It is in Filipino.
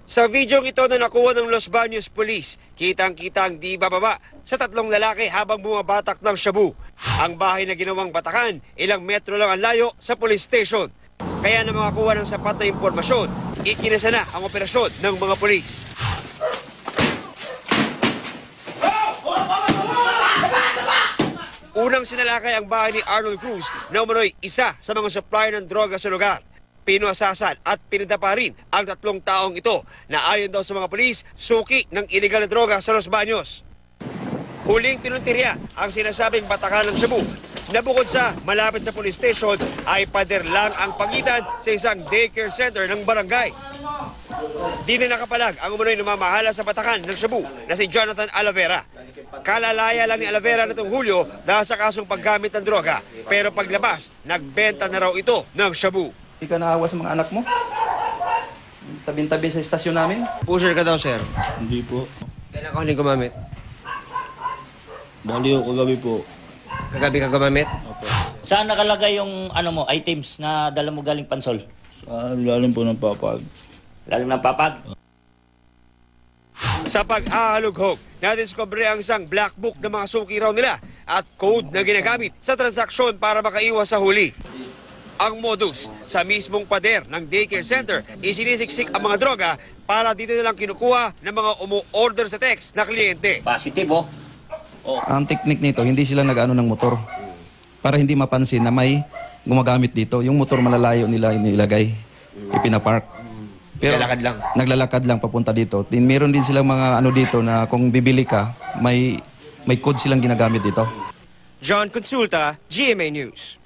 Sa videong ito na nakuha ng Los Baños Police, kitang-kita ang di bababa sa tatlong lalaki habang bumabatak ng shabu. Ang bahay na ginawang batakan, ilang metro lang ang layo sa police station. Kaya na makakuha ng sapat na impormasyon, ikinasa na ang operasyon ng mga pulis. Unang sinalakay ang bahay ni Arnold Cruz na umano'y isa sa mga supplier ng droga sa lugar. Pinuasasan at pinadapa rin ang tatlong taong ito na ayon daw sa mga pulis, suki ng iligal na droga sa Los Baños. Huling pinuntirya ang sinasabing batakan ng shabu na bukod sa malapit sa police station ay pader lang ang pagitan sa isang daycare center ng barangay. Di na nakapalag ang umano'y namamahala sa batakan ng shabu na si Jonathan Alavera. Kalalaya lang ni Alavera nitong Hulyo dahil sa kasong paggamit ng droga. Pero paglabas, nagbenta na raw ito ng shabu. Hindi ka naawa sa mga anak mo? Tabi-tabi sa istasyon namin? Pusher ka daw, sir. Hindi po. Kailan ka huling gumamit? Baliw ko gabi po. Kagabi ka gumamit? Opo. Saan nakalagay yung items na dala mo galing Pansol? Sa lalim po ng papag. Lalim ng papag? Sa pag-ahalughog, nadiskubre ang isang black book ng mga suki raw nila at code na ginagamit sa transaksyon para makaiwas sa huli. Ang modus, sa mismong pader ng daycare center, isinisiksik ang mga droga para dito nilang kinukuha ng mga umu-order sa text na kliyente. Positive, oh. Ang teknik nito, hindi sila nag-ano ng motor. Para hindi mapansin na may gumagamit dito. Yung motor malalayo nila inilagay, ipinapark. Pero naglalakad lang papunta dito. Meron din silang mga ano dito na kung bibili ka, may code silang ginagamit dito. John Consulta, GMA News.